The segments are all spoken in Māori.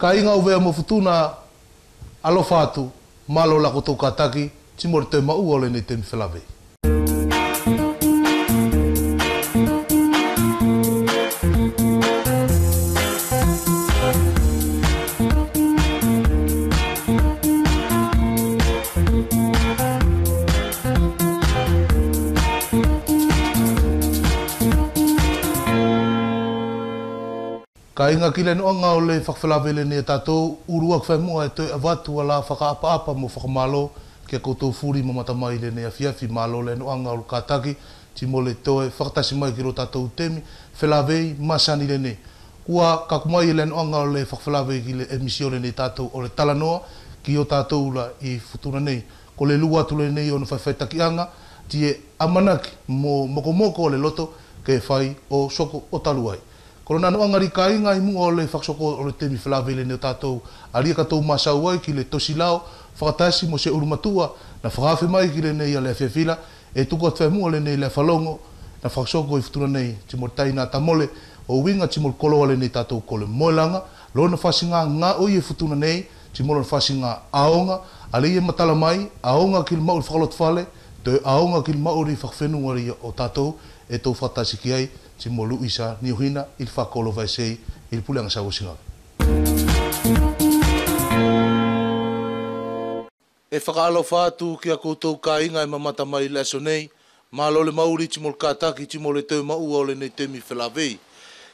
Ka inga uvea mo futuna alofa atu, malo la kotou kataki, timor te mau ole ni te mwhelawe. Ka inga ki le noanga o le whakawhalawe le ne tātou, urua kwhai mua e toi avatu ala whakaapa-apa mo whakamalo kia koutou furi mo matamai le ne awhiawhi malo le noanga o le kātaki, ti mo le toe whakatasi mai ki ro tātou temi, whelawei masani le ne. Kua kakumai le noanga o le whakawhalawe ki le emisio le ne tātou o le talanoa, ki o tātou la I futuna nei, ko le lua atu le nei o na whaiwhaitakianga, ti e amanaki mo moko le loto ke whai o soko o taluai. Korona no angari ka inga I mua o le whaksoko o le temi whelawe le neo tātou aria katou masau ai ki le tosilao whakatasi mo se urumatua na whakawhi mai ki le nei a le awhiawhila e tuku atu mua le nei le whalongo na whaksoko I futuna nei timo taina tamole o winga timo koloa le nei tātou ko le moelanga lona whasinga ngā oi e futuna nei timo lona whasinga aonga ale I e matala mai aonga ki le mauri whakalot whale te aonga ki le mauri whakawhenua ria o tātou e tau whakatasi ki ai Timo Luisa Niuhina il whakolo vai sei il puleanga sa usinga. E whakaalo whātu ki a koutou ka inga e mamata mai le aso nei, malo le mauri timo le kātaki timo le teu maua o le nei temi whelawei.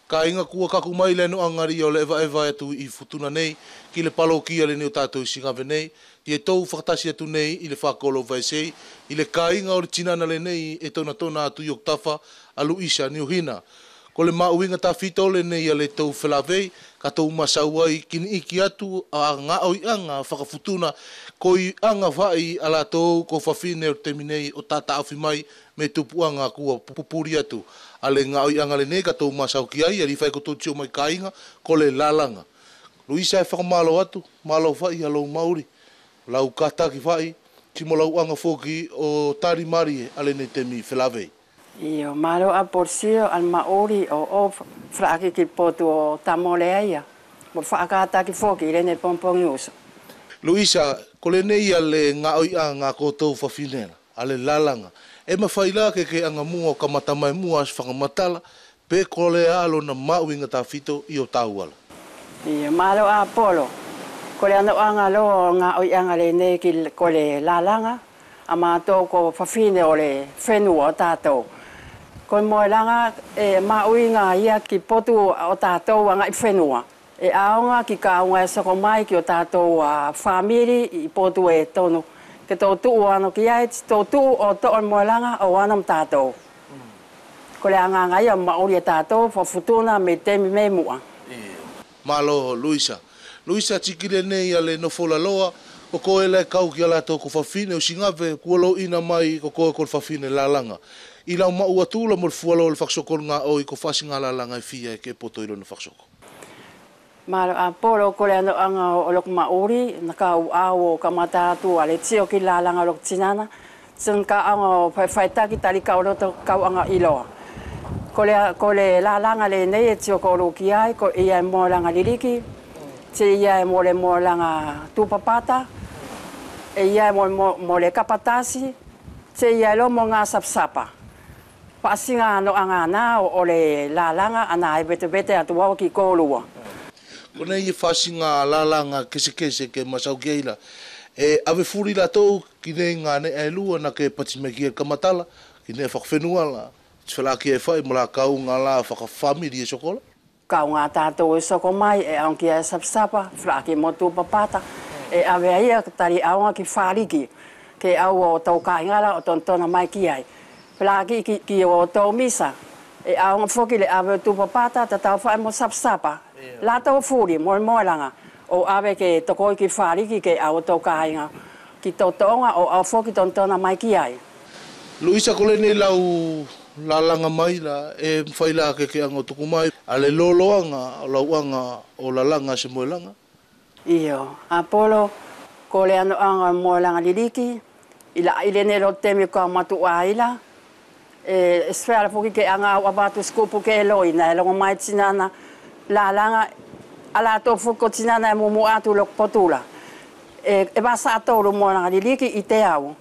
Ka inga kua kaku mai le no angari o le eva atu I futuna nei, ki le palo kia le neo tātou singawe nei, I e tau whakatasi atu nei I le whakolo vai sei, I le ka inga o le tinana le nei e tona atu I oktafa a Luisa Niuhina. Ko le mauinga tā whito le nei a le tau whelawei, ka tau masau ai kini iki atu a ngā oi anga whakafutuna, ko I anga whai a la tau ko whawhine o te minei o tata awhi mai me tupuanga kua pupuri atu. A le ngā oi anga le nei ka tau masau ki ai, a li whai ko tau tio mai ka inga, ko le lalanga. Luisa e whakamalo atu, malo whai a lau mauri, lau kataki whai, timo lau anga whoki o tari mari a le nei temi whelawei. Io malo a porsio al maori o fraki ki potu o tamole aia. Mo whaakata ki whoki le ne pompongi uso. Luisa, ko le nei a le ngā oi a ngā koutou whawhinera, a le lalanga. E mawhaila ke anga mua o kamatamai mua as whakamatala, pe ko le alo na mauinga tā whito I o tauala. Io malo a polo. Ko le ano anga lo ngā oi anga le nei ki ko le lalanga, a mātou ko whawhine o le whenua o tātou. Ko moelanga e mauinga ia ki potu o tātou anga I whenua. E aonga ki kaunga e soko mai ki o tātou whamiri I potu e tonu. Ke tō tuu ano ki ai, tō tuu o tō moelanga o anam tātou. Ko le anga ia mauri e tātou, whawhutuna me temi me mua. Malo, Luisa. Luisa tikire nei a le nofola loa, ko koe le kau ki ala tō ko whawhine o singawe, kua lo ina mai ko koe ko whawhine lalanga. I lau maua tūla mo le fualo o le whaksoko ngā oi ko whasinga lalanga I fia e ke poto I lona whaksoko. Malo a polo ko le ano anga o lok mauri, na kau au o kamata atu a le tio ki lalanga o lok tinana, tsun ka anga o whaitaki tali kau roto kau anga iloa. Ko le lalanga le nei e tio ko ruki ai, ko ia e moelanga liriki, te ia e moelanga tupapata, e ia e mole kapatasi, te ia e lomo ngā sapsapa. Pasinga ano anga na o le lalanga ana e bete atu wau ki kolua. Kone I whasinga lalanga kese ke masau ki eila. E ave furi la tau ki ne ngā ne e lua na ke patimeki e kamatala, ki ne whakawhenua la. Tshwela ki e whai mula kau ngā la whakawhamiri e sokola. Kau ngā tātou e soko mai e aunki e sapsapa, whaki motu papata. E ave aia tari aunga ki whariki, ke au o tau ka ingala o tontona mai ki ai. Whaki ki o tau misa, e aunga whoki le ave tu papata, ta tau whai mo sapsapa. La tau furi, moelanga, o ave ke tokoi ki whariki ke au tau ka inga, ki tau tonga o au whoki tontona mai ki ai. Luisa ko le nei lau lalanga mai la e whaila ke ango tuku mai, a le loloanga o lauanga o lalanga se moelanga. Iyo, Apolo, ko le ano anga moelanga liriki, ila ile ne lo temi ka matu aila, e sfera foki ke anga au abatu skupu ke eloi, na elongo mai tinana lalanga ala to fuko tinana mo atu lok potula e basa to lo mo na liki ite au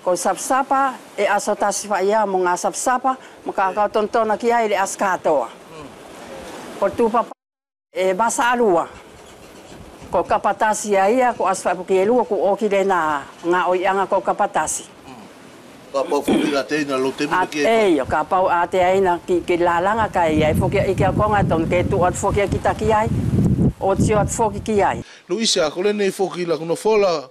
ko sapsapa e asotasi fa ia mo nga sapsapa mo ka tontona ki ai le askatoa ko tu papa e basa alua ko kapatasi ia ko asfa ko ki lu ko o ki le na nga o ianga ko kapatasi ka pau fuki la te na lo te mi ki e yo ka pau ate ai na ki lalanga kai ai foki i ka konga ton ke tu at foki ki ta ki ai o tio at foki ki ai Luisa ko le nei foki la no fola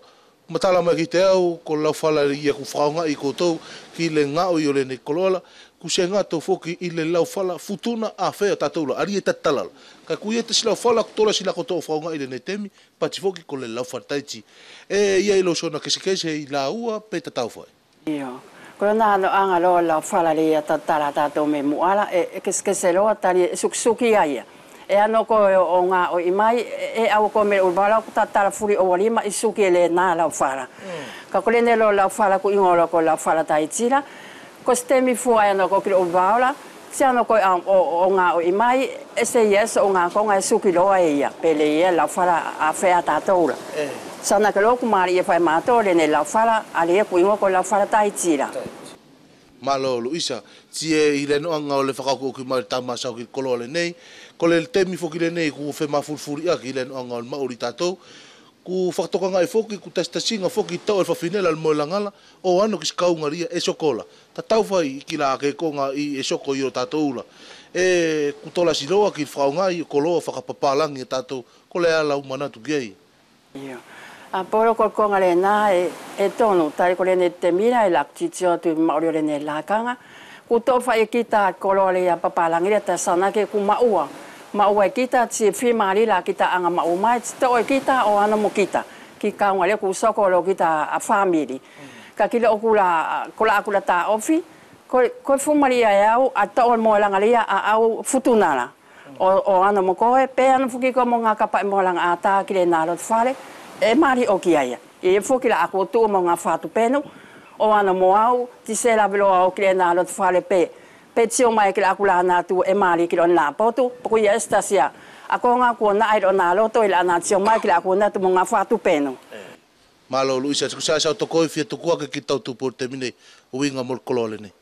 matala mai ki te au ko la fala ia ku fraunga i ko to ki le nga o yo le ne kolola ku se nga to foki i le lau fala futuna a fe ta tola ari ta talal ka ku ia te sila fala ko tola sila ko to fraunga i le ne temi pa ti foki ko le lau fataiti e ia i lo sona ke se i la ua pe ta tau fai yo ko na no anga lo la fala le ta tala ta to me muala e ke se lo tali suksuki ai e ano ko o nga o imai e au ko me urbala ko tala furi o walima isuki le na la fala ka ko le ne lo la fala ko ingolo ko la fala taitira ko stemi fu ai no ko ki urbala se ano ko o nga o imai ese yes o nga ko nga isuki lo ai ya pele ia la fala a fe ata tola sana ke lo ku mari e fai mato le ne la fala ale ku ingo ko la fala taitira malo Luisa tie i le no anga o le whakako ki mai tama sau ki kolo le nei ko le temi foki le nei ku fe mafurfuri a ki le no anga o maori tatou ku whakatoka ngai foki ku testasinga foki tau e whawhinela al moelangala o ano ki skaungaria e sokola ta tau whai ki la ke konga i e soko i o tatou ula e ku tola siloa ki whaungai koloa whakapapalangi e tatou ko le ala umanatu gei a poro ko konga le na e tonu tai ko le ne te mira e laktitio tu maori le ne lakanga ku to fa e kita kolo le ya papalangi le ta sana ke ku maua e kita ti fi mari la kita anga mau mai to e kita o ana mo kita ki ka ngale ku soko lo kita a family ka ki lo kula ta ofi ko fu mari ya a to mo la ngalia a au futunala o ana mo ko e pe ana fu ki ko mo nga kapa mo la ata ki le na lo fale e mari o ki aia e foki la ako tu mo nga fatu peno o ana mo au ti se la velo o ki na lo fale pe tio mai ki la kula na tu e mari ki na poto ko ia estasia ako nga ko na ai na lo to ila na tio mai ki la ko na tu mo nga fatu peno malo Luisa ku sa to ko fi to ko ki tau tu por termine o winga mol kolole ne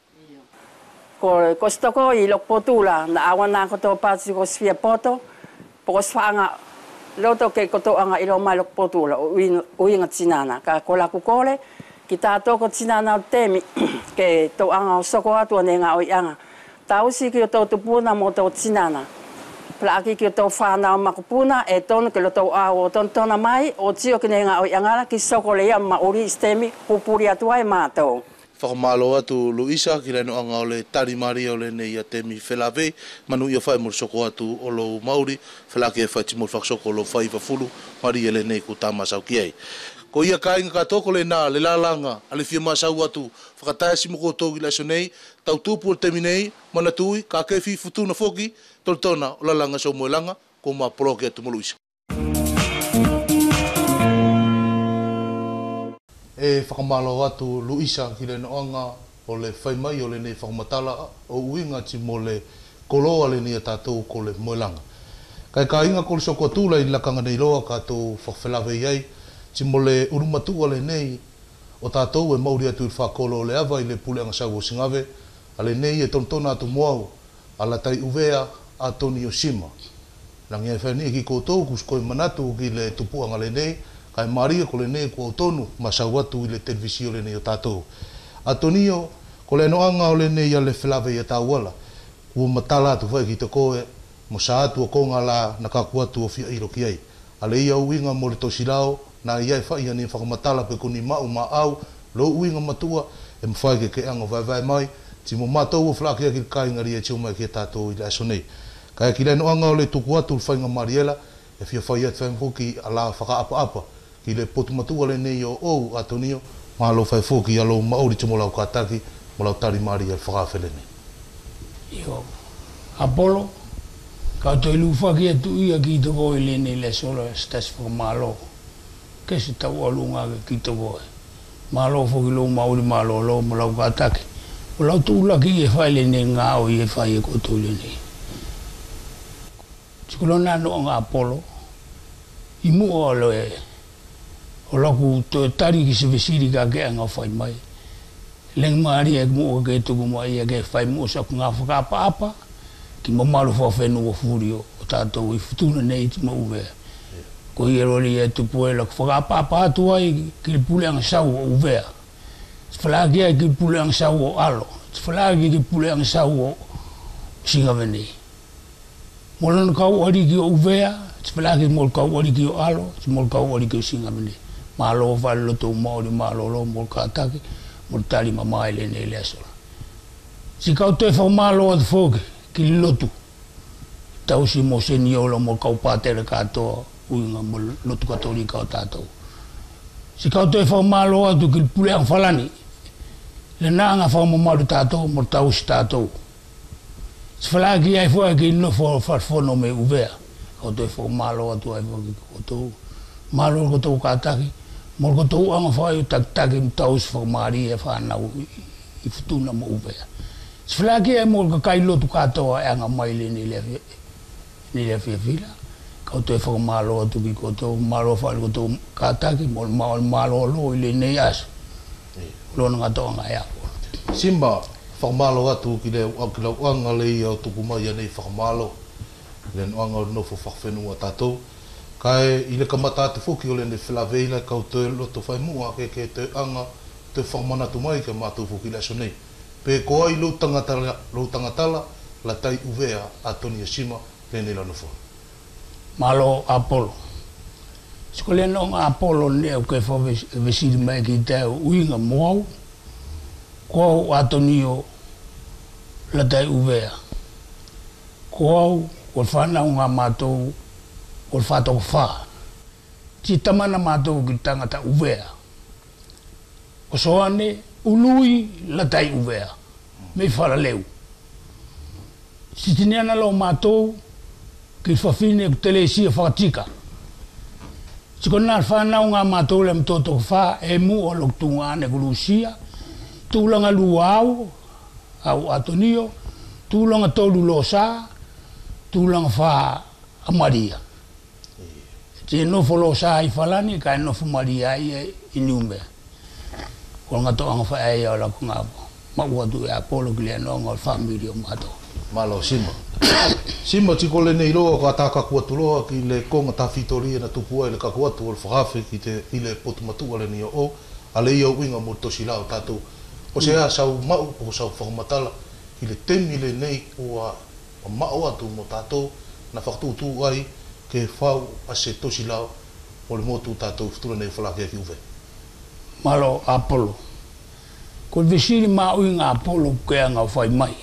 ko sto ko i lo potula na awana ko to pa si ko sfia poto po sfanga loto ke koto anga ilo malok potula o inga tinana ka kola ku kole kita to ko tinana temi ke to anga soko atu nenga o anga tausi ki to puna mo to tinana plaki ki to fana makupuna e ton ke lo to a o ton tona mai o tio ke nenga o anga ki soko le ma ori stemi pupuri atu ai mato whakamalo atu Luisa ki reno anga o le tari mari o le nei a temi whelave manu ia whai mor soko atu o lo Maori whelake e whai timor whaksoko o lo whai whafulu mari e le nei ku tama sau ki ai ko ia ka inga katoko le nā le lalanga ale fia masau atu whakataya si moko tōgi la so nei tau tūpu o temi nei mana tui ka kefi futuna foki toltona o lalanga sau moelanga ko ma poloke atu mo Luisa e whakamalo atu Luisa ki le noanga o le whaimai o le nei whakamatala o uinga ti mo le koloa le ni a tātou ko le moelanga. Kai ka inga ko le soko tūla i lakanga nei roa ka tō whakawhelawe iai ti mo le urumatua le nei o tātou e mauri atu i whakolo le awa i le pule anga sau o Singave a le nei e tontona atu moau a la tai uvea a Tony Oshima. Langi e whani ki koutou kuskoi manatu ki le tupuanga le nei kai maria ko le nei ko tonu masau atu i le televisio le nei o tātou. A Tonio ko le noanga o le nei a le whelave i a tāuala kua matala atu whai ki te koe mo sa atu o konga la na kaku atu o fia iro ki ai. A le ia uinga mo le tosilao na iai whai ani whakamatala pe kuni mau ma au lo uinga matua e mwhai ke ango vai mai ti mo matou o whlakia ki kaingari e tiu mai ki tātou i le aso nei. Kai ki le noanga o le tuku atu le whainga Mariela e fia whai atu whaimpuki a la whakaapa ki le potu matua le nei o ou a Tonio ma lo fai foki a lo maori te mo lau kataki mo lau tari Maria le whakawhele nei. Io, Apollo, ka toi lufa ki atu ia ki to koe le nei le solo stas whakamalo. Ke se tau alunga ki to koe. Malo foki lo maori malo lo mo lau kataki. O lau tūla ki e whai le nei ngā o i e whai e koto le nei. Tikulo nā no ngā Apollo, I mua o loe. O laku to tari ki se vesiri ka ke anga whai mai. Leng maari e mua ke tuku mai e ke whai mua sa ku ngā whakapa ki mamaru whawhenu o furio o tātou I futuna nei ti ma uvea. Ko I erori e tupu e laku whakapa atu ai ki puleanga sau o uvea. Whalaki ai ki puleanga sau o alo. Whalaki ki puleanga sau o Singawenei. Molana kau ari ki o uvea, whalaki mol kau ari ki o alo, mol kau ari ki o Singawenei. Malo whale loto maori, malo lo mol kātaki, mol tali mamai le nei lea sola. Si kau toi whamalo atu whoke, ki lotu. Tau si mo se niola mol kau pātere katoa, uinga mol lotu katorika o tātou. Si kau toi whamalo atu ki puleang whalani, le nanga whamamaru tātou, mol tau si tātou. Si whalaki ai fua ki no whalfono me uvea, kau toi whamalo atu ai fua ki kotou. Malo kotou kātaki, mol kotou anga whai o taktaki mtau si whamari e whanau I futuna mo uvea. Si whalaki ai mol kakai lotu katoa e anga maile ni lea whiawhila. Kau toi whamalo atu ki kotou, malo whai kotou kātaki, mol malo lo I le nei asu. Lona ngatoa ngai ako. Simba, whamalo atu ki le anga le I au tuku mai anei whamalo. Le anga no fo whawhenua tātou. Kai I le kamata atu whuki o le ne whilaweila kau te loto whai mua ke te anga te whamanatu mai ke mātou whuki le sonei. Pe ko ai lau tangatala la tai uvea a Tony Ashima le ne lano whoi. Malo Apollo. Siko le nonga Apollo ne au ke whawesiri mai ki te uinga moau. Ko au atonio la tai uvea. Ko au o whanau ngā mātou o whātau whā. Ti tamana mātou ki tangata uvea. O soane, ului la tai uvea. Me whara leu. Si tiniana lau mātou ki whawhine ku telesia whakatika. Si kona whanau ngā mātou le mtoto whā e mu o lok tunga ane kulusia. Tūlanga luau, au atonio, tūlanga tolu losa, tūlanga whā amaria. Te nofo losa I whalani, ka nofo maria I Niumea. Ko ngā toanga whae au lako ngā mauatu e Apollo ki lea noanga o whamiri o mātou. Malo Simba. Simba tiko le nei roa ka tā kakuatu roa ki le konga tā whitoria na tupua I le kakuatu o le whakawhi ki te I le potumatua le ni o a le iau winga mo tosi lao tātou. O se a sau mau o sau whakamatala ki le temi le nei o a mao atu mo tātou na whakatūtū ai ke whau a se tosi lao o le motu tātou whutula nei whalake ki uwe. Malo Apollo. Ko vesiri maui ngā Apollo ke anga whai mai.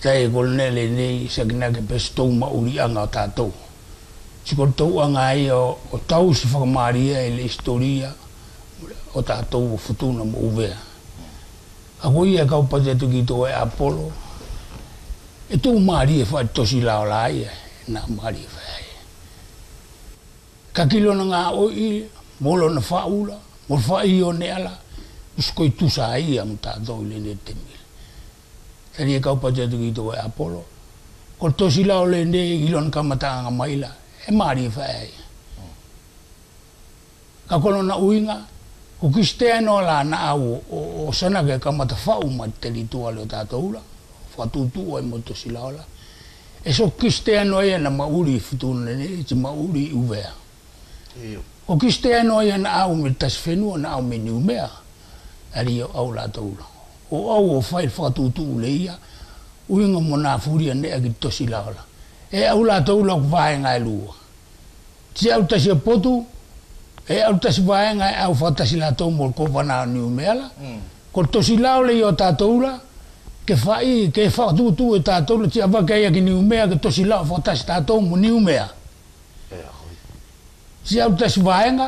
Tai ko nele nei sa kina ke pestou mauri anga tātou. Si ko tau anga ai o tau si whakamaria I le historia o tātou o whutuna mo uvea. Ako ia kau patetu ki tō e Apollo. E tō maari e whai tosi lao lai e. Nā maari e whai. Ka kilo na ngā oi, molo na whaula, mo whai o ne ala, uskoi tusa ai am tātou le ne te mil. Tani e kau patetu ki tō e Apollo. Ko tosi lao le ne ilon kamatanga maila, e maari e whai. Ka kono na uinga, ko kistea no la na au o sana ke kamata whau ma te litua leo tātou la, whatutu ai mo tosi lao la. E so kistea no ia na mauri futuna ne, ti mauri uvea. O kistea no ia na au me taswhenua na au me Niumea, ari au la taula. O au o whai whatutu le ia, uinga mo nā furia ne a ki tosi lao la. E au la taula ku vae ngai lua. Ti au tasi a potu, e au tasi vae ngai au whatasi la tau mo ko wana Niumea la. Ko tosi lao le i o tātou la, ke whai, ke whatutu e tātou la, ti a wakai a ki Niumea, ke tosi lao whatasi tātou mo Niumea. Si au tasi vaenga,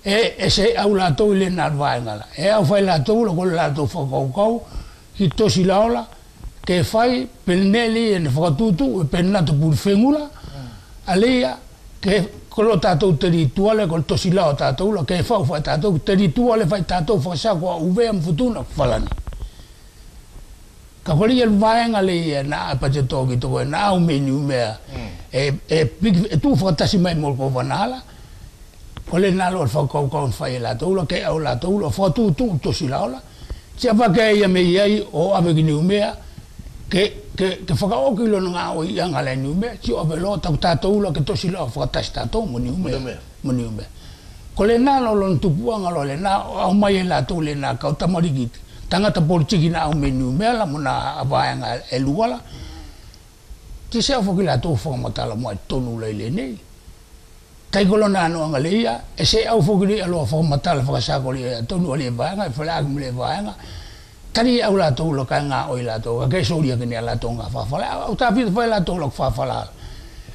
e se au la tau le nā vaenga la. E au whai la tau la, ko la tau whakaukau, ki tosi lao la, ke whai, peneli e ne whakatutu, e penata puri whengula, alea, ke kolo tātou teri tuale, ko tosi lao tātou la, ke whau whai tātou, teri tuale whai tātou whakasako a uvea mwhutuna, whalani. ka kori el vaenga le na pa te toki to na o menu me e tu fotasi mai mo ko vanala ole na lo fa ko fai la to lo ke o la to lo fa tu si la ola sia fa ke ia me ia o ave ki ni me ke fa ka o ki lo nga o ia nga le ni me si o ve lo ta to lo ke to si la fa ta sta to mo ni me ko le na lo tu puanga lo le na o mai la to le na ka ta mari tangata politiki na o menu mela mona avaenga e luala ti se fo kila to fo matala mo tonu le nei tai kolona no ngalia e se au fo kila lo fo matala fo sa ko le tonu le vaenga fo la le vaenga tani au la to lo ka nga o la to ka so ria ke ne la to nga fa la o ta fi fo la to lo fa la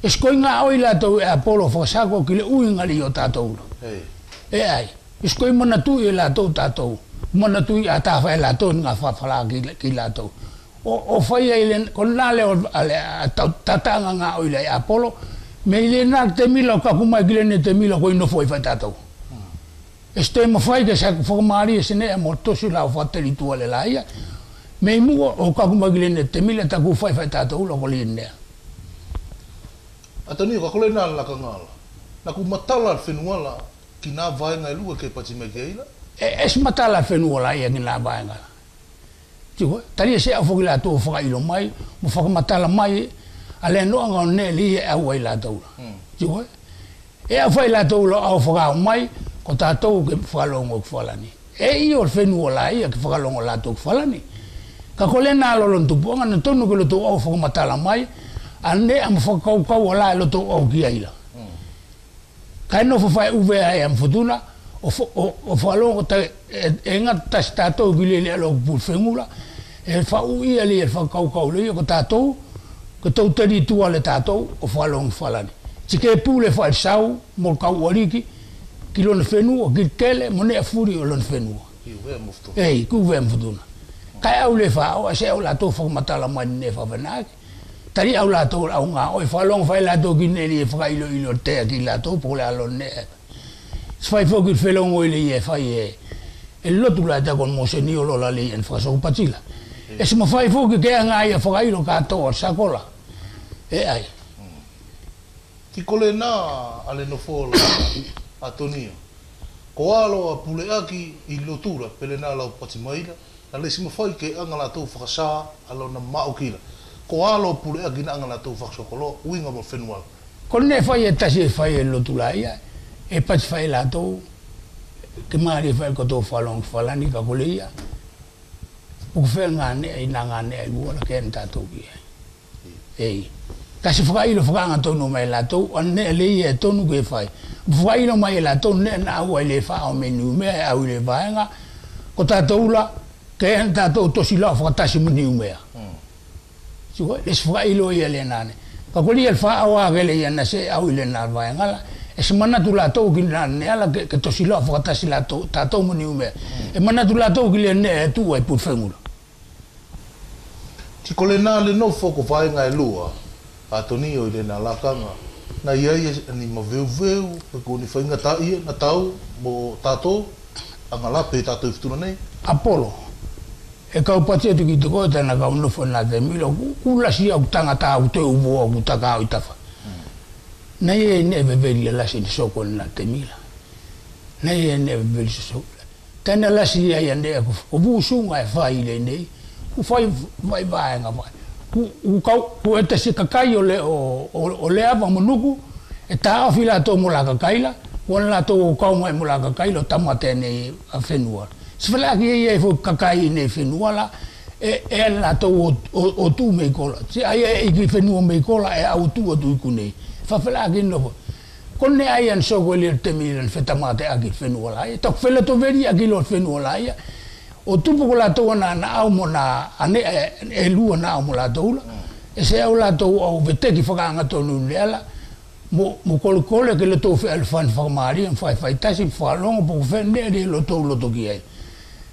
e sko nga o la to e apolo fo sa ko kile u ngali o ta to e ai sko mona tu e la to ta to mona tu ata fa la to nga fa ki la to o fai ile con la le tata nga o ile apolo me ile na te milo ka kuma gile ne te milo ko no foi fa tato este mo fai que sa formari se ne mo to su la fa territoire la ia me mu o ka kuma gile ne te milo ta ku fa tato lo ko line atoni ko le na la ka ngala na ku matala fenuala ki na vai nga lu ke pati me geila es matala fenuala ia ni la vaenga tigo tali se a fogila to fa ilo mai mo fa matala mai ale no nga ne li a wai la to tigo e a fa la to lo a fa mai ko ta to ke fa lo ngo fa la ni e io fenuala ia ke fa lo ngo la to fa la ni ka ko le na lo tu ponga no to no ko lo to o fa matala mai ane am fa ka wala lo to o ki ila kai no fa uve am futuna o falo ta enga tastato gile lo bulfengula e fa u ia le fa kau le ko tato ko to tani tu ale tato o falo falani tike pule fa sau mo ka wariki kilo le fenu o kitele mo ne furi o le fenu ei ku vem futuna kai au le fa o se o la to fa matala man ne fa venaki tari au la to au nga o falo fa la to gine le fa ilo te ki la to pour la lo ne fai fo che felo mo ile fai e lo tu la ta con mo se ni lo la le en fa so patila e se mo fai fo che nga ia fa ilo ka to sa cola e ai ti kole na ale no fo a tonio ko alo a pule aki I lotura pele na la patimaila la le se mo fai ke anga la to fa sa alo na maukila ko alo pule aki na anga la to fa so kolo winga mo fenwal con ne fai e tasi fai lo tu la ia e pas fai la to ke mari fai ko to falong falani ka kolia o fe ngane I nangane lu la ke nta to bi ei ka se fai lo fanga to no mai la to ane le e to no ke fai fai lo mai la to ne na o le fa o menu me a le vaenga ko ta to la ke nta to si la fa ta si menu me si ko le fai lo ia le nane ka kolia fa o a gele ia na se au le na vaenga la e se mana tu la to ki na ne ala ke to si la fa ta si la to ta to mo ni ume e mana tu la to ki le ne tu ai pu fengula ti kole na le no fo ko vai nga lua a toni o le na la kanga na ia ni mo veu ko ni fa nga ta ia na tau mo tato anga la pe tato ftuna nei Apolo e ka upati tu ki to ta na ka no fo na de milo ku la si au tanga ta au te u bo ku ta ka ita fa na ye ne veveli la si so con na temila na ye ne veveli so tana la si ya ne ko bu su nga fa ile nei ku fai vai vai nga vai ku ku eta si ka kai o le ava monuku e ta afila to mo la ka kaila won la to ka mo mo la ka kailo tamate ne a fenua sfela ki ye fo ka kai ne fenua la e la to o tu me kola si ai ki fenua me kola e au tu o tu ku nei fa fela ki no con ne ai an so quel temilen fetamate a ki fenua la e to fela to veri a ki lo fenua la o tupu ko la to na au mo na ane e lu na au mo la to e se au la to o vete ki fa nga to nu lela mo kol ke le to fe al fan formari en fa tasi fa long po fe ne lo to ki ai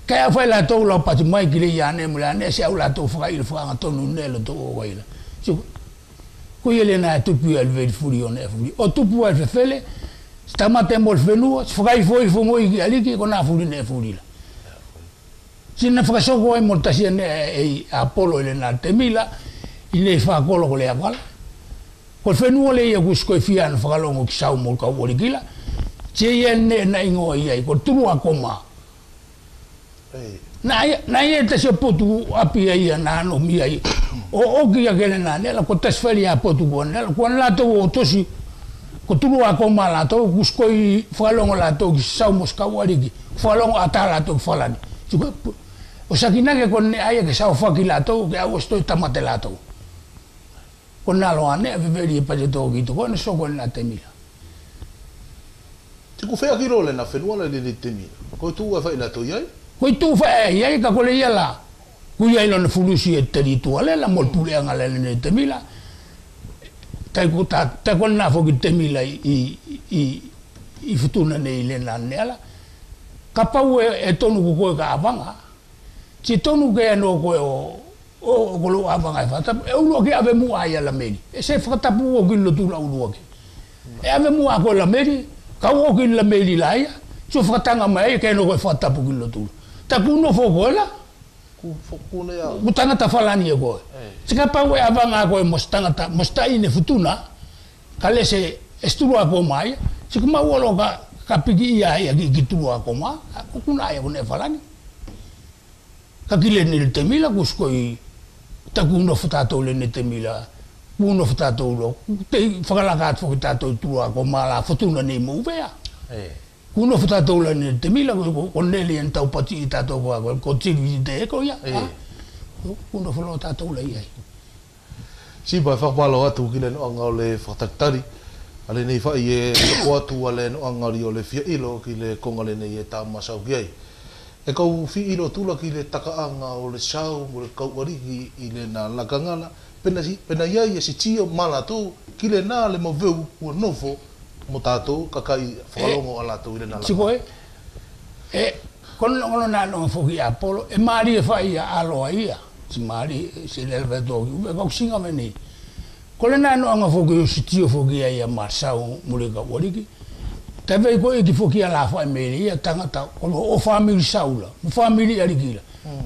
ka fa la to lo pa mai ki le ya ne mo la ne se au la to fa il fa nga to nu ne lo to o ila ko yele na tupu al ve furi on e furi o tupu al fele sta matembo il fenu fa foi mo ki ali ki ko na furi ne furi la Sina whakasoko e mortasia e Apollo ile nā te mila, i le whakolo ko le awala. Ko whenua le ia kusko e whiana whakalongo ki sau mo ka ori kila, tia ia ne na ingoa ia, ko turu a koma. Na ia te se potu api ia na ano mi ai, o ki a kene nā nela, ko taswheri a potu kua nela, kua nlato o tosi, ko turu a koma lato, kusko i whakalongo lato ki sau mo ska ori ki, whakalongo ata lato ki whalani. O sakinake kon ne aia ke sao whaki lato, ke au stoi tamate lato. Kon nalo ane, veveri e pate tō ki toko, ane soko e nā te mila. Tiku whea ki role na whenua le ni te mila. Koe tū e whai lato iai? Koe tū whai iai, ka kole ia la. Kui ai lona fulusi e teri tua le, la molpule anga le ni te mila. Tai kon nā whoki te mila i futuna nei le nā neala. Ka pau e tonu ku koe ka avanga. Si tonu ke ano koe o kolo avanga e whata. E ulua ke ave mua ai ala meri. E se whakatapu o kilo tula ulua ke. E ave mua koe la meri. Ka o kilo la meri la ia. So whakatanga mai ke ano koe whatapu kilo tula. Ta kuno fo koe la. Kune ya. Kutanga ta falani e koe. Sika pau e avanga koe mostanga mosta ine futuna. Ka lese esturua koe mai. Sika mau alo ka piki ia ia ki turua koe mai. Kukuna aia kune falani. Ka kile ni te mila kusko i ta kuno whatatou le ni te mila kuno whatatou lo te whakalaka atu whatatou tua ko mala whatuna nei mo uvea kuno whatatou le ni te mila ko neli en tau pati i tatou ko tiri te eko ia kuno whalo tatou le iai Si bai whakapalo atu kile no anga o le whataktari ale nei whai e toko atu ale no anga o le fia ilo ki le konga le nei e tā masau ki ai E kau fi ilo tula ki le takaanga o le sau mo le kau ariki i le nā lakangana pena iai e si tio mana tō ki le nā le maweu ua nofo mo tātou kakai whakalongo a lātou i le nā lakangana. Sikoe, kono nā nonga whoki a Apollo, e maari e whai a aloa ia, si maari se le lewe tōki, ue kau singa me nei. Ko le nā nonga whoki o si tio whoki a ia mar sau mo le kau ariki, te vei koe ki whoki a la whai mele ia tangata o whamiri saula, o whamiri arikila.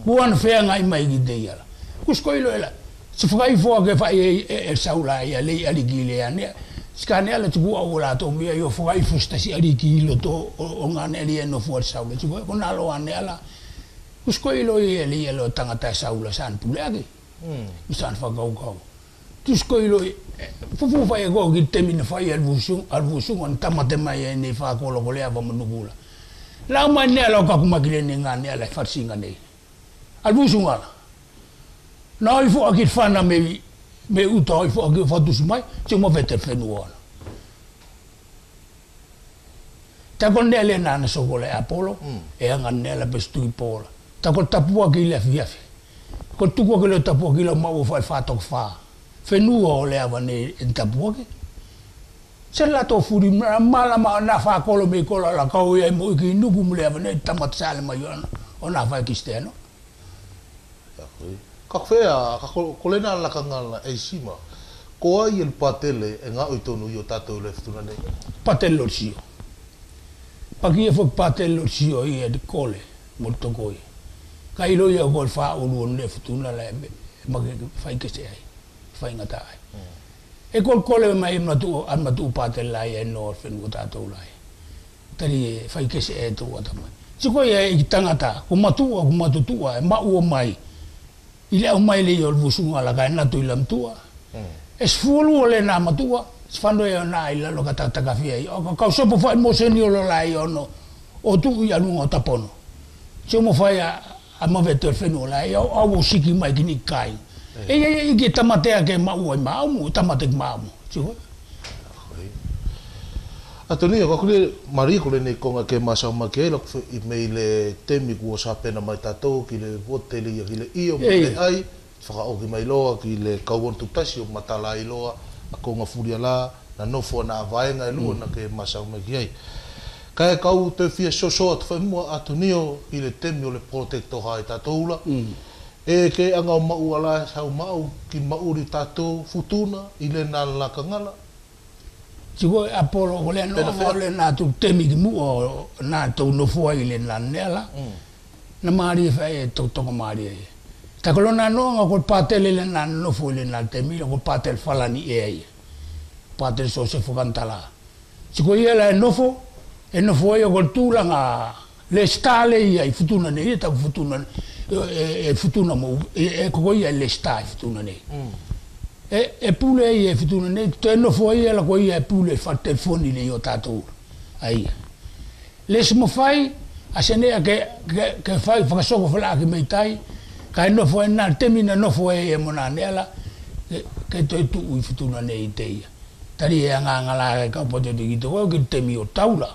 Kuana whea ngai mai ki te iala. Kusko ilo ela, si whakai whoa ke whai e saula ia lei arikile a nea. Ska nea la tuku au la tō mea i o whakai fustasi arikilo tō o ngā neri e no whuari saula. Tuku e kona alo a nea la. Kusko ilo i e li elo tangata e saula saan puleake. I saan whakau. Tusko ilo i fufu fai e ko ki temi na fai alvusung on tamate mai e nei whakolo ko lea wamanukula. Lau mai nea lau kakumakile ni ngā nea lai wharsinga nei. Alvusung ala. Nā i fua ki whana me uta i fua ki whatusi mai, si mo vete whenua ala. Tako nea le nāna soko le Apollo, e anga nea la bestu i pola. Tako tapua ki le fiafi. Ko tukua ki le tapua ki le mau fai whatok whaa. Whenua o le awa ne tapuake. Se la tō furi mala ma na whakolo me kola la kau ia mo iki nuku mo le awa ne tamat sale mai o na whai kiste ano. Kakwhea, kolena la kangala e sima. Ko ai el patele e ngā oitonu i o tātou le whtuna nei? Patelo sio. Paki e fok patelo sio i e de kole mo tokoi. Ka ilo ia kol wha ulu le whtuna le whai kiste ai. Whaingata ai. E kole mai matu patela i e no whenua tātou lai. Tari e whai kese e tō atamai. Siko ia e ki tangata, ko matutua, e mau o mai. I leo mai le i o lvusunga la kai natu i lamtua. E sfulu o le nā matua, sfando e o nā i lalo ka takawhia i. O kau sopo whai mo seni o lo lai o no, o tu i anunga o tapono. Se mo whai a mawetu e whenua lai, au o siki mai ki ni kai. E ki tamatea ke mau ai maamu, tamate ki maamu. Siko? Atoni, kakule mari kule nei konga ke masau maki ai, lak i mei le temi kua sa pena mai tātou, ki le voteli ki le io, ki le ai, whakaoki mai loa, ki le kauon tupasi o matala i loa, a konga furia la, na nofo na vaenga i lua na ke masau maki ai. Kai kau te fia soso atu whaimua atonio i le temi o le protector hai tātou ula, e ke anga o mau ala sau mau ki mauri tātou futuna i le nā lakangala. Siko Apollo o le no le nā tu temi ki mua o nā tau nofua i le nā neala. na mari fa to mari ta kolona no nga ko patele le na no fo le na te mi ko patel falani patel so se fukantala si ko ia la no fo ia ko tulanga le stale ia futuna ne ta futuna futuna mo ko ia le sta futuna ne pule ia futuna ne te no fo ia la ko ia pule fa telefoni le yo tato ai le smo fai asene ke fai fa so ko fala ke meitai kai no fo na temina no fo mona nela ke to tu futuna ne iteia tari nga la ka pote de gito ko temi o taula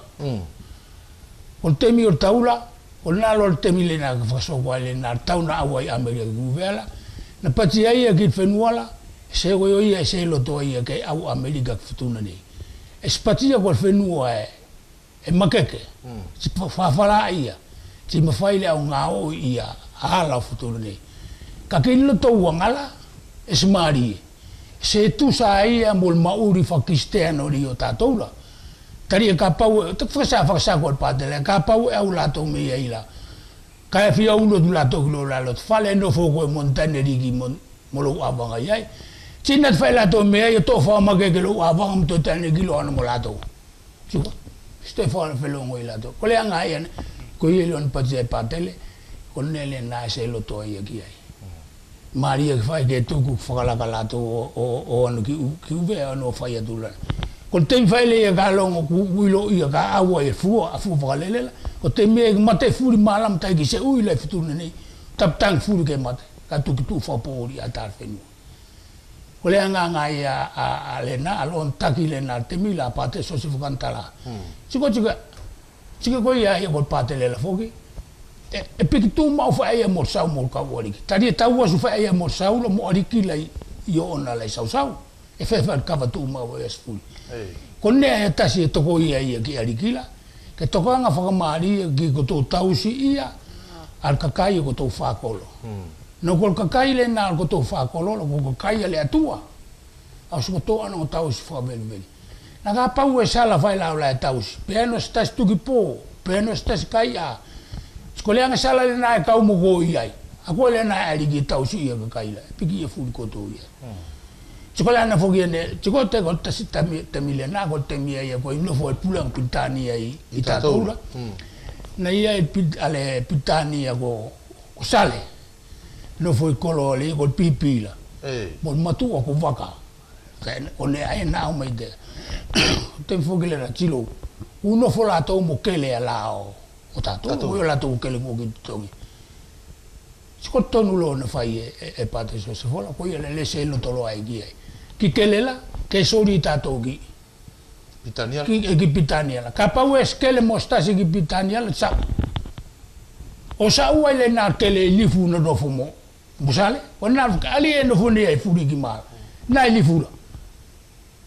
o temi o taula o na lo temi le na fa so ko le na tauna awai amerika guvela na pati ai ki fenuala se go ia se lo to ia ke au amerika futuna ne espatia ko fenua makeke si fa fala ia si ma fai le au ngao ia ala futuna ne ka ke lo to ngala esmari se tu sa ia mol mauri fa cristiano rio tatoula tari ka pau te fa sa ko padele ka pau au la to me ila ka fi au lo la to lo la lo fale no fo ko montagne rigi molo abanga yai tinat fa la to me yo to fa ma ke lo abanga to tane gi lo no la to chuko Stefano felo ngo ila to ko le anga ia ko ye lo pa je padele ko nele na se lo to ia ki ai Maria fai ke tuku fakala kala to o anu ki uve no fai adula ko tem fai le ga longo kuilo ia ga awa e fu fakalele ko tem me mate furi malam tai ki se uile fitu nei tap tang furi ke mate ka tu fa pori atar fenu ko le nga ia a le na alon takile na temila pate so se fukantala chiko ko ia ko pate le la foki e pikitu ma fa ia mo sau mo ka wori tadi tau su fa ia mo sau lo mo ariki lai yo ona lai sau e fa ka va tu ma wa esful kon ne ta si to ko ia ki arikila ke to ko nga fa mari ki ko to tau si ia al kakai ko to fa kolo no ko kakai le na ko to fa kolo ko kakai le atua au su to ana tau si fa bel na ga pa u sala fa la tau si pero sta stu ki po pero sta kai a Skole anga sala le na ka mo go iai. Ako le na ali ki tau si ia ka ila. Piki e fu ko to ia. Skole ana fogi ne, tiko te ko ta sita te mile na ko te mia ia ko no fo pulang pitani ai ita tola. Na ia ale pitani ia ko sale. No fo kolo le ko pipila. Mo matu ko vaka. Ka ne ai na o mai de. Te fogi le na tilo. Uno fo la to mo kele ala o. O tato o la to ke le mo ki tongi ko tonu lo na fai e pate so se fola ko ia le se lo tolo ai ki kelela ke sori tato ki pitania ki pitania la ka pa wes ke le mostasi ki pitania la sa o sa u le na tele lifu no do fumo musale o na ali e no funi ai furi ki mal na lifu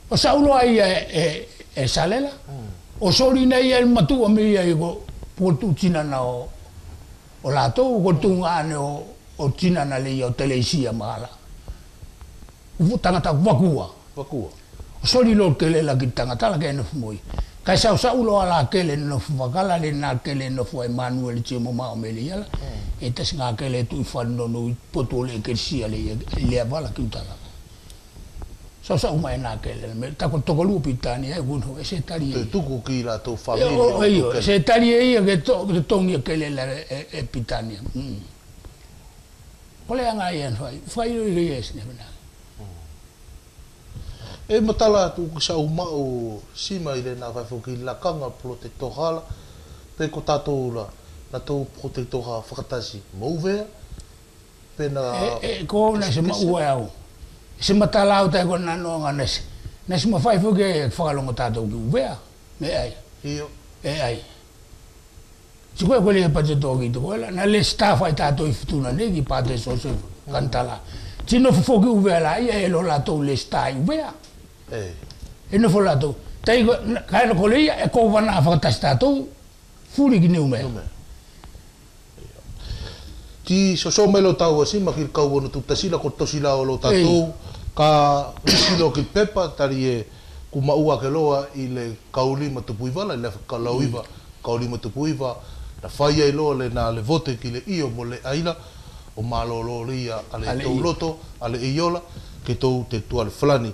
o sa ulo ai e salela o sori nei el matu o mi ai go por tu china na o la to ko tu ane o china na le o telesia mala u tangata vakua sori lo ke le la ki tangata la ke no moi ka sa ulo ala ke le no vakala le na ke le no fo Emmanuel chimo ma o meliala e tas nga ke le tu fanno no potole ke sia le vala ki utala sa uma na ke le me ta ko to lu pitani e uno e se tari tu ku ki la to familia io se tari e che to ngi ke le e pitani ole anga ien fai ri es ne na e matala tu sa uma o sima ile na fa foki la kanga protectoral pe ko tato la to protectoral fakatasi mo ver pena ko na se ma uau se matala o te ko na no nga nes ma fai fo ke falongo tato ki uvea me ai io ai si ko le pa te togi to la na le sta fai tato I futuna ne ki pa te so se cantala si no fo ki uvea la ia lo la to le sta uvea e no fo la to tai ka no ko le e ko vana fa ta sta to furi ki ne ume ti so melo tau asi ma ki ka wono tu tasila ko tosila o lo tatu ka silo ki pepa tari e kuma ua ke loa I le kaulima tupuiva la le ka lauiva kaulima tupuiva na whai ai loa le nā le vote ki le io mo le aila o malolo ria ale tau loto ale iola ke tau te tua le flani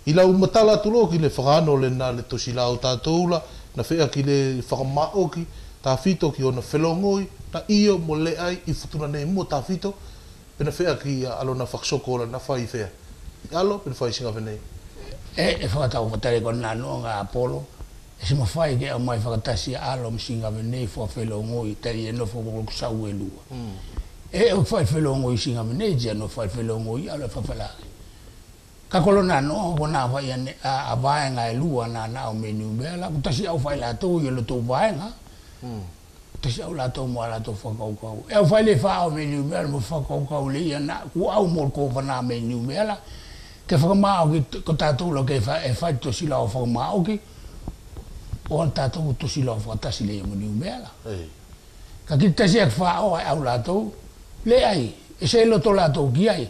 i lau matala tulo ki le whakano le nā le tosila o tātoula na whea ki le whakamaoki tā whito ki ona whelongoi na io mo le ai i futuna nei mo tā whito pena whea ki alo na whaksoko la na whai whea i alo pena whai singa whenei e whakatau whatare ko nā noa ngā Apollo e se mawhai ke a mai whakatasi alo msinga whenei fua whelongoi tari e nofo koko sau e lua e o whai whelongoi singa whenei jia no whai whelongoi alo e whawhalaki ka kolona no ko na vai a vaenga e lua na na o menu bela ko tasi au vai la to yo lo to vaenga tasi au la to mo la to fa ko e vai le fa o menu bela mo fa ko le na ku au mo ko va na menu bela ke fa ma o ko ta to lo ke fa e fa to si la o fa ma o ki o ta to si la fa tasi le menu bela ka ki tasi fa o au la to le ai e se lo to la to ki ai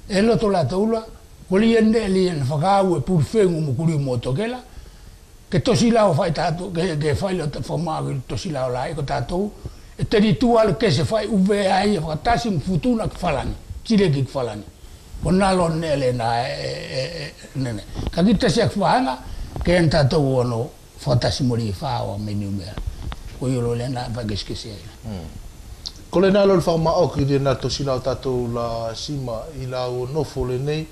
e lo to la to la Koli ende li en whakau e purwhengu mo kuri mo tokela. Ke tosi lao whai tātou, ke whai lo whamāki tosi lao lai ko tātou. E teri tua le ke se whai uwe ai e whakatasi mwhutuna ki whalani, tireki ki whalani. Ko nalo nele na nene. Ka ki tasi ak whanga, ke en tātou ono whakatasi mori whaua menu mea. Ko yolo le na whakeskese ai. Ko le nalo le whamaoki le nā tosi lao tātou la sima i lao nofo le nei,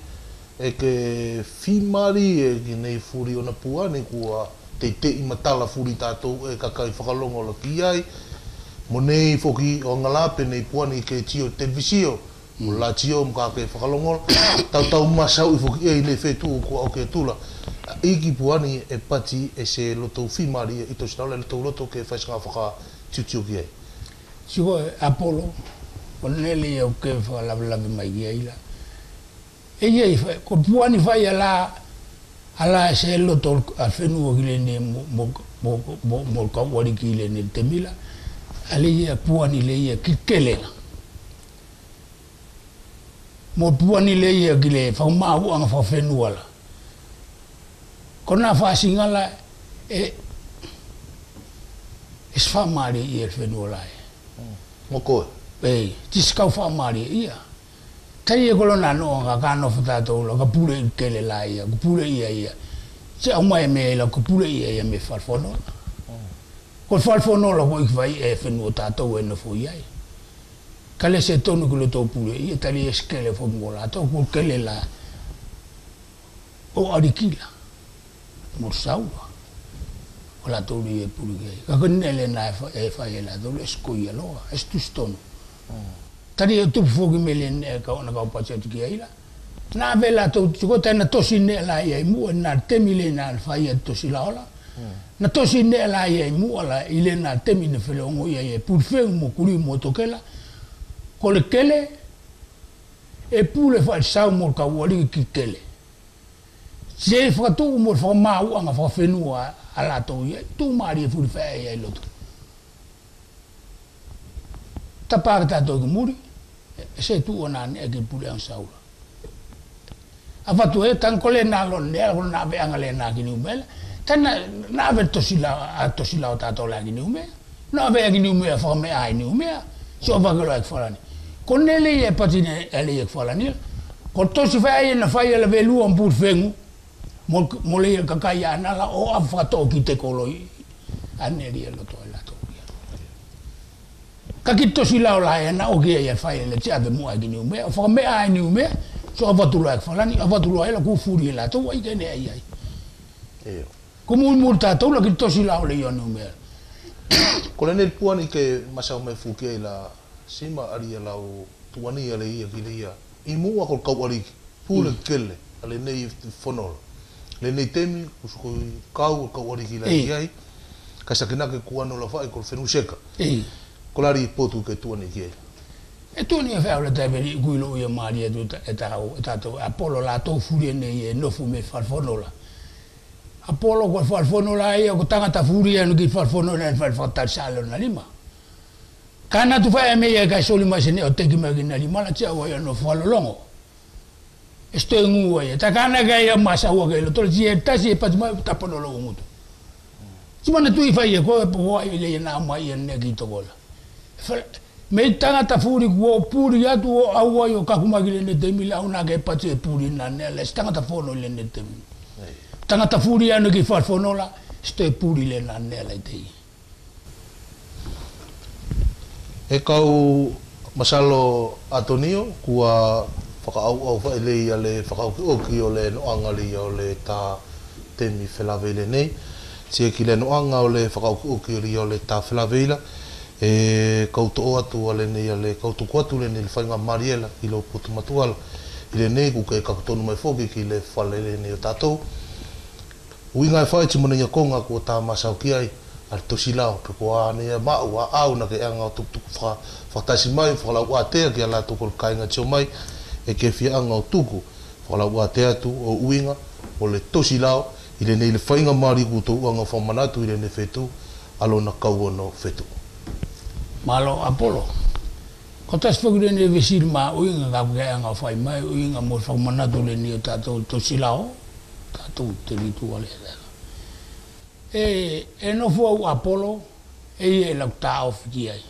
e ke whimari e ki nei furi o na puane kua te i matala furi tātou e kakai whakalongo la ki ai mo nei foki o ngalape nei puane ke tio televisio mo la tio mo kakai whakalongo tau masau i foki e nei whetu kua o ke tula iki puane e pati e se loto whimari e ito sinau le loto loto ke whaisanga whaka tiutio ki ai Siko Apollo o nele o ke whakalawalawe mai ki ai la e ko puani fai ala se loto al fenu ki le ne mo ka wari ki le ne temila ale ia puani le ia ki kele mo puani le ia ki le fa ma u anga fa fenu ala kona fa singala e fa mari ia fenu ala mo ko e tiskau fa mari ia tai e kolona no ka no fata to lo ka pule kele la ia ku pule ia se o mai me la ku pule ia me falfono ko falfono lo ko vai e fenu ta to e no fo ia kale se tonu ku lo to pule ia tali eskele fo ngola to ku kele la o arikila mo saua o la to ri e pule ia ka nele na e fa ia la do esko ia lo estu stono tari e tupu foki mele ne ka ona ka pacha tiki ai la na vela to ko tana tosi ne la ia mu na temile na fa ia tosi la ola na tosi ne la ia mu ala ile na temine felongo ia e pour faire mo kuri mo tokela ko le kele e pour le fa sa mo ka wali ki kele se fa tu mo fa ma u anga fa fenu ala to ia tu mari pour faire ia lo ta parte to muri se tu ona ne ke pule an saula ava tu e tan kole na lo ne ko na be angale na ki ni bel tan na be to sila ta to la ki ni me na be ki ni me fa me ai ni me so va ko la falani con le e patine ele e falani ko to si fa e na fa e la velu un pur fengu mo le ka ka ya na la o afa to ki te ko lo aneri lo to la to ka ki to si la e na o ki e fa e le tia be mo ai ni me fa me ai ni me so va tu la falani va tu la ku furi la to ai ke ne ai como un multa to la ki to si la le yo ni me Kolonel Puani ke masau me fuke la sima ari la o tuani ale ia kilia i mua ko kawari pule kele ale nei fonol le nei temi usko kau kawari kila ai ka sakina ke kuano la fa ko fenu seka kolari potu ke tuani ke e tuani e fa le tebe guilo ia maria tu eta to Apollo la to furi nei no fu me far fonola Apollo ko falfono la ia ko tangata furia no ki falfono na falfata salo na lima kana tu fa me ia ka soli ma sene o teki ma na lima la tia wa no falolongo esto en uwe ta kana ga ia masa wa ga lo to ji ta si pa ma ta pono lo mutu Simana tui fai e koe po ai le na mai ne ki to gola. Me tanga ta furi ko puri atu o au ai o kakumagi le ne te mila una ke pate puri na ne le tanga ta fono le ne te. Tanga ta furi anu ki fa fono la ste puri le na ne le te. E kau masalo Antonio kua whakaau wha ele ia le whakauki o le noangali o le tā temi whelawele nei. Sia ki le noanga o le whakauki o le tā whelawela. E kauto atu ale nei ale kauto kwatu le nei le whainga Mariela i lo putu matuala. I le nei ku ke kakutonu mai whoki ki le whalele nei o tātou. Uinga e whai timona ia konga kua tā masau ki ai. Al tosi lao pe ko ane mau au na ke anga o tuku whakatasi mai whakalau atea ki ala tuku kainga tio mai e ke fia anga o tuku whakalau atea tu o uinga o le tosi lao i le nei le whainga mari kuto uanga whamanatu i le ne whetu alo na kauono whetu. Malo Apollo. Ko tas whakure ne vesir ma uinga ka ke anga whai mai uinga mo whamanatu le ni o tātou tosi lao tātou te ritu ale e no fo Apollo e la ta ofiki ai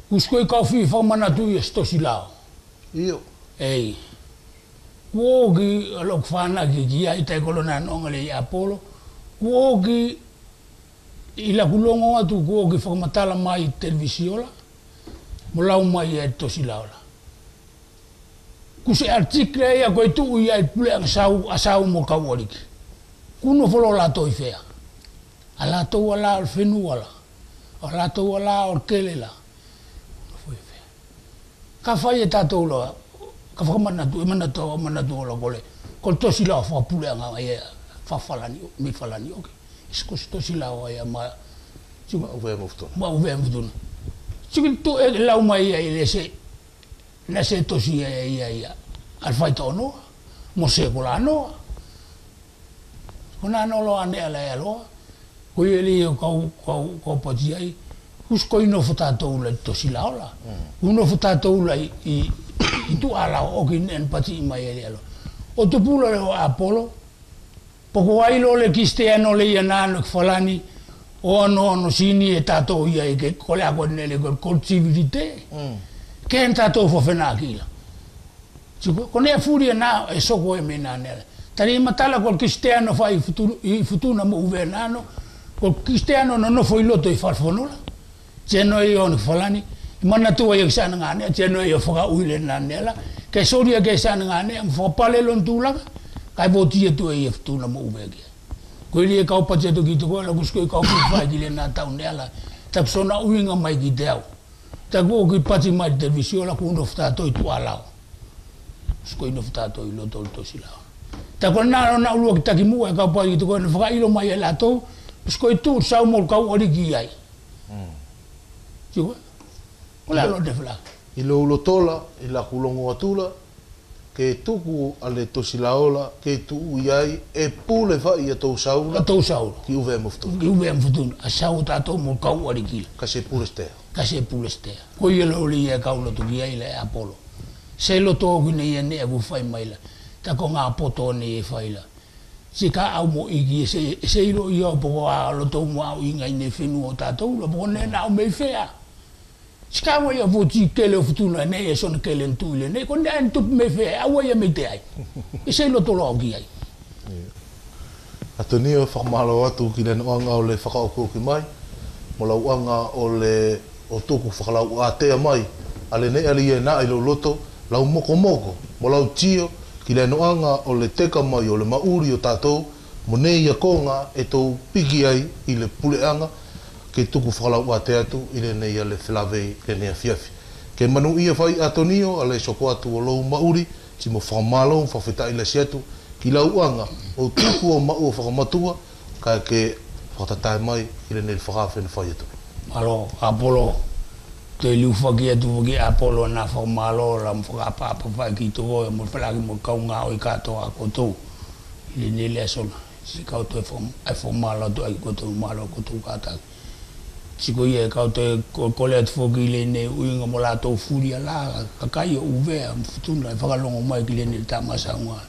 usko ka fi fa mana tu e sto silao Io wogi lo fana ki ai te kolona no ngale Apollo wogi ila kulongo atu wogi fa matala mai televisiola molau mai e to silao kuse article ya ko tu ia pule asau mo kaworiki kuno folo la toi fea ala to wala fenu wala ala to wala o kelela foi fea ka fai ta to lo ka fa mana tu lo gole col to sila fa pule nga e fa falani mi falani ok isko sto sila o ya ma ma uve mufton chigi tu e la mai e le se to si ya al fai to no mo se no ona no lo ane ala alo ko ele ko poti ai usko ino futa to le to silaola uno futa to i tu ala o kin pati mai ele alo o tu pulo le Apollo poco ai lo le cristiano le yanano falani o no sini e tato ia che con la nelle con civiltà che è tato fo fenakila con e furia na e so ko e menanele tani matala col cristiano fa i futuro mo uvernano col cristiano non foi lotto i farfonola c'è noi on falani manna tu e sana ngane c'è noi o fa uile nanela che soria che sana ngane fo pale lon tula kai voti tu e futuro mo uvegi quelli e kau pace to gitu ko la gusko kau fa di le na taunela ta sona uinga mai ki deu ta go ki pace mai televisio la kundo fta to tu ala sko ino fta to lo to sila ta ko na ulo ki taki mu e ka pa gitu ko fa ilo mai la to sko tu sa mo ka ori ki ai ola lo de fla ilo ulo tola ila kulongo atula ke tuku ale tosilaola ke tu iai e pule fa ia to saula ki uve muftu asau ta to mo ka ori ki ka se puleste ko yelo li e ka ulo tu iai le Apollo se lo to ki ne ne bu fai mai la ta ko nga poto ne fai la si ka au mo igi se ilo io po a lo to mo au inga ne finu ta to lo po ne na me fea ska mo io voti che le futuna ne e sono che le tu le ne con ne tu me fea a wo me te ai e se lo to lo gi ai Antonio formalo atu ki le noanga o le whakaoko ki mai mo la uanga o le o tuku whakalau atea mai ale ne ali e na ilo loto lau moko mo lau tio ki le noanga o le teka mai o le mauri o tātou mo ne ia konga e tau piki ai i le puleanga ke tuku whakalau atea atu i le nei ale whilawei le nea fiafi ke manu ia whai Antonio ale soko atu o lou mauri si mo whamalo whawhita i le siatu ki lau uanga o tuku o mau o whakamatua ka ke whakatatai mai i le nei whakawhene whai atu alo Apollo te liu whaki atu whaki Apollo na whakamalo la whakapapa whai ki to o mo whalaki mo kaunga o i katoa kotou i le nei le sona si kauto e whamalo tu ai kotou malo kotou kataki si ko ia kauto e kole atu whaki i le nei uinga mo la tau furia la kakai o uvea mfutuna e whakalongo mai ki le nei tamasa unga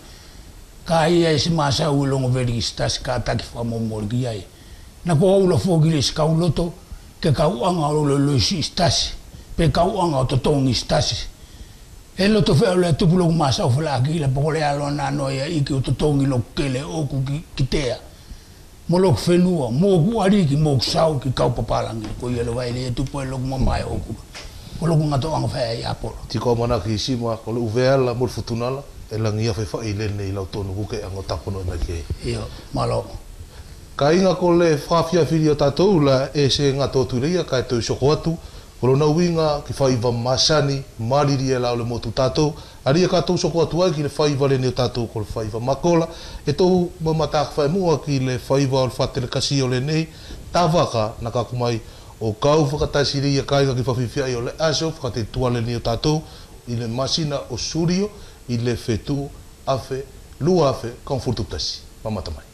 ka ia e si masa u longo veri stas ka taki whamomori ki ai Na ko au la fogi le skau loto ke kau anga o le si stasi pe kau anga o totongi stasi e loto fe le tupulo masa o fala ki la pole alo na no ya iki o totongi lo kele o ku kitea mo lo fenua mo ku ari ki mo sau ki kau papalangi ko ye lo vai le tupu lo mamai o ku ko lo ngato anga fa ya polo ti ko mana ki sima ko le uvela mo futunala e langia fe fa ile nei la tonu ku ke anga tapono na ke yo malo ka inga ko le fafia filio tatou la e se ngato turia ka to soko atu ko na winga ki fa iva masani mariri e la le motu tatou ari ka to soko atu ai ki le fa iva le ne tatou ko le fa iva makola e to mamata fa mu ki le fa iva o fa te kasi o le nei tavaka na ka kumai o kau whakatasiri ia kai ki whawhiwhia i o le aso whakate tuale ni o tātou i le masina o surio i le whetu afe, lua afe, kaunfurtutasi. Mamatamai.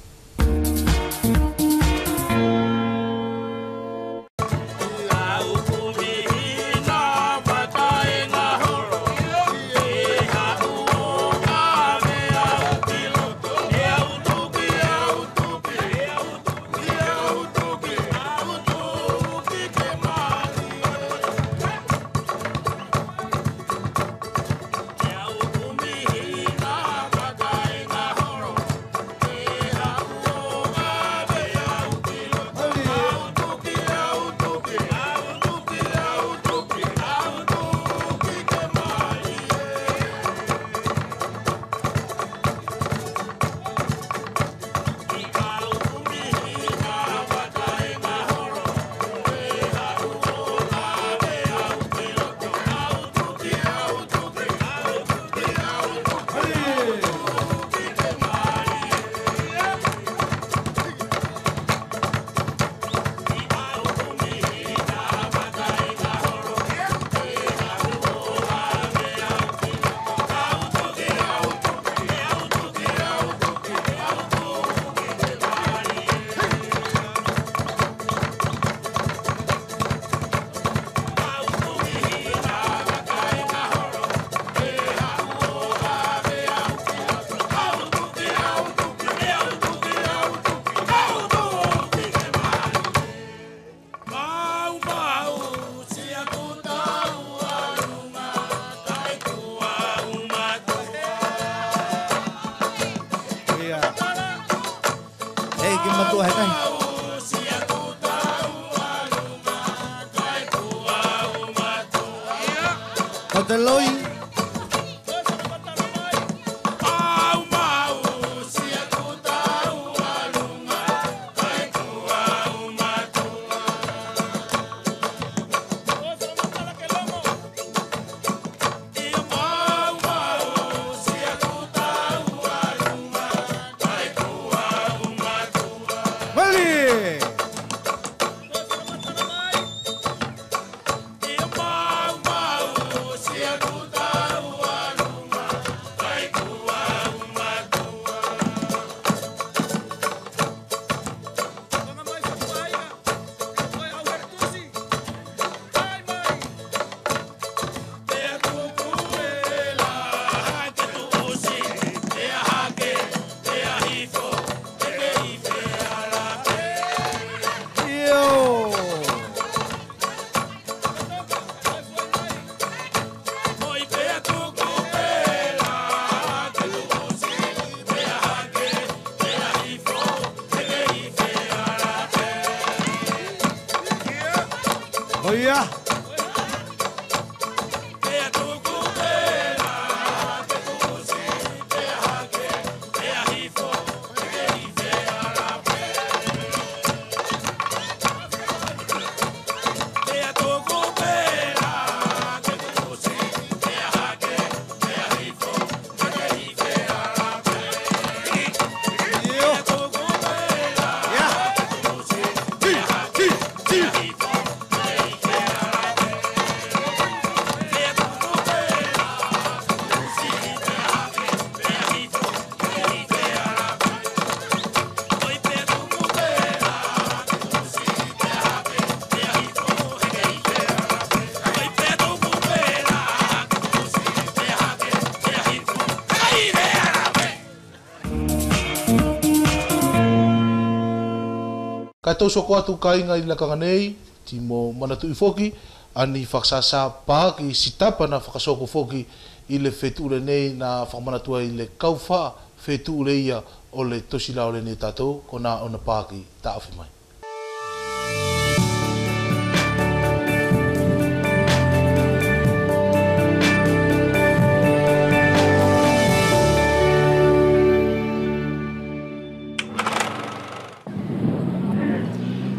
Kai tau soko atu kainga I lakanga nei, ti mo manatu I foki, ani whaksasa pā ki sitapa na whakasoko foki I le whetule nei na whakamanatua I le kauwha whetule ia o le tosila o le ne tātou, ko nā ona pāki tā awhi mai.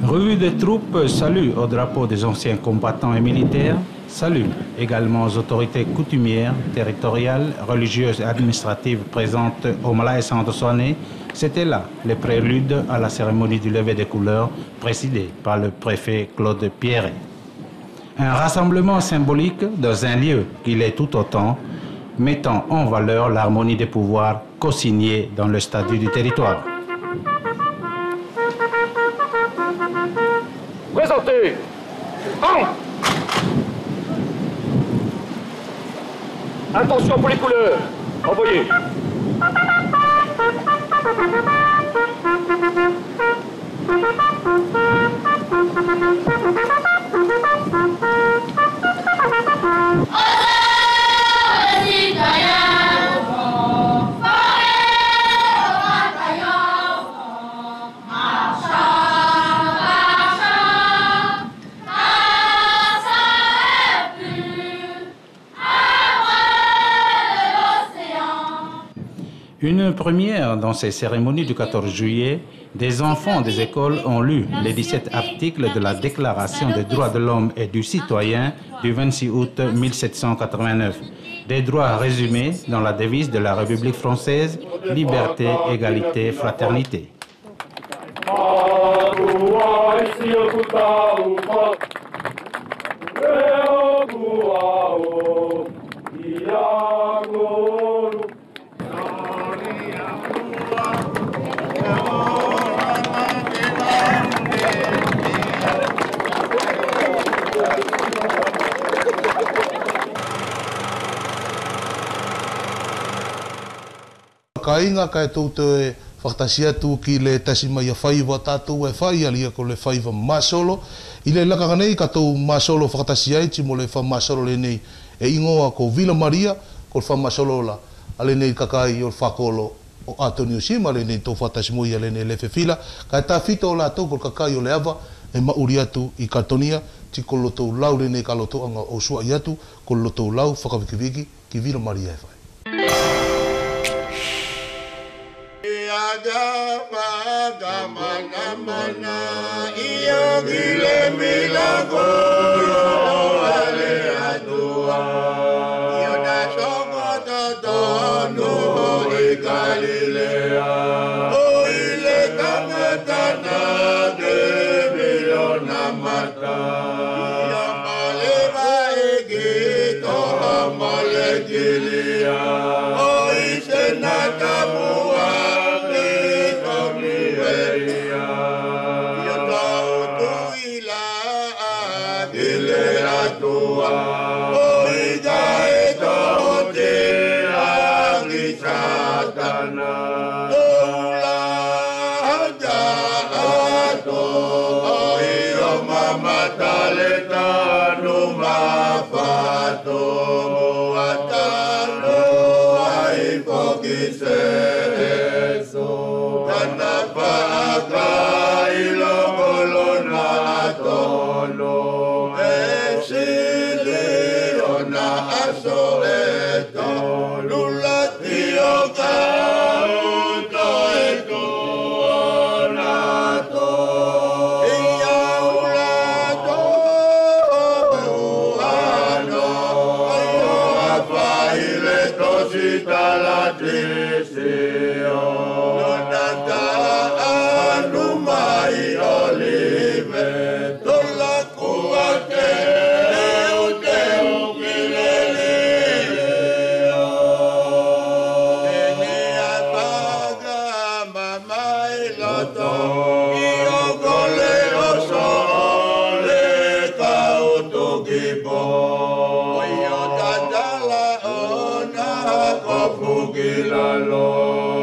Revue des troupes, salut au drapeau des anciens combattants et militaires, salut également aux autorités coutumières, territoriales, religieuses et administratives présentes au Malais Santo-Soane. C'était là le prélude à la cérémonie du lever des couleurs présidée par le préfet Claude Pierret. Un rassemblement symbolique dans un lieu qui l'est tout autant, mettant en valeur l'harmonie des pouvoirs co-signés dans le statut du territoire. Présentez. Attention pour les couleurs. Envoyez. Une première dans ces cérémonies du 14 juillet, des enfants des écoles ont lu les 17 articles de la Déclaration des droits de l'homme et du citoyen du 26 août 1789. Des droits résumés dans la devise de la République française, liberté, égalité, fraternité. Kainga kai tau te whakatasi atu ki le tasi mai a whaiva tātou e whai alia ko le whaiva masolo. I le lakanga nei katou masolo whakatasi ai ti mo le wha masolo le nei e ingoa ko Vila Maria ko le wha masolo la ale nei kakai o le whakolo o Antonio Sima le nei tau whatasi moi ale nei le whewhila. Kai tā whita o la tau ko le kakai o le awa e mauri atu I Katonia ti ko lotou lau le nei ka lotou anga o sua I atu ko lotou lau whakawikiviki ki Vila Maria e whai. Mana iyo gile milagro ale atua iyo na songo tono I Galilea o ile kamatana de miliona mata iyo maleva egito malegilia o isenata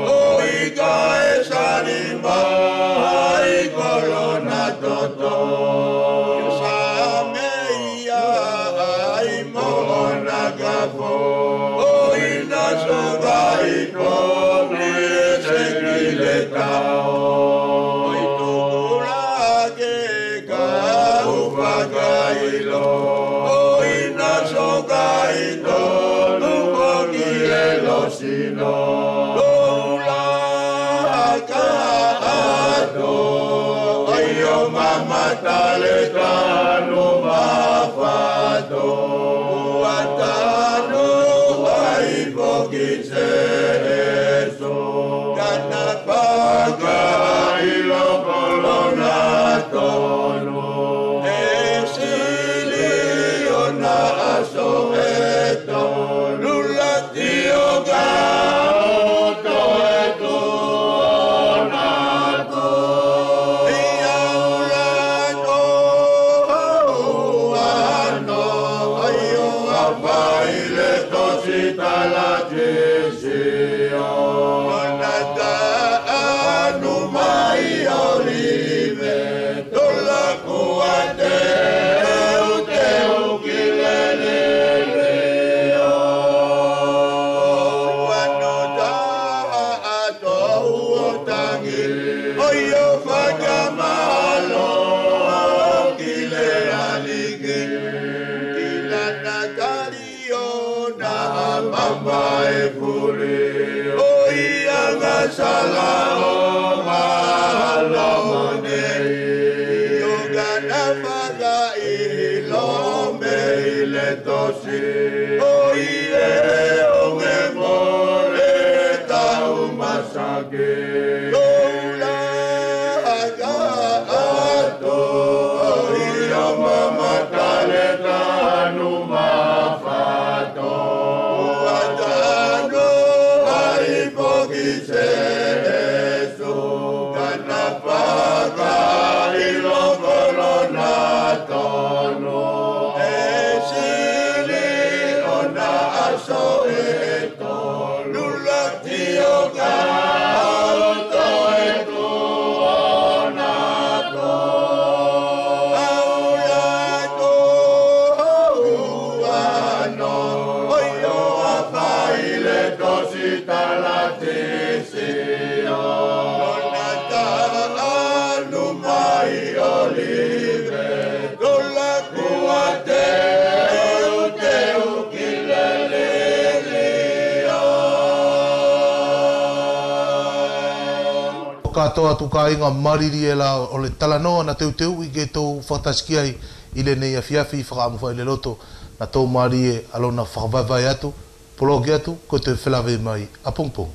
Oiga esa anima, ay colona. Katoa tu ka inga mariri e la o le talanoa na teuteu I ke tau whakataski ai I le nei a fiafi whakaamwha I le loto na tau mari e alona whakavavai atu, poloki atu, ko te whilawe mai a pongpong.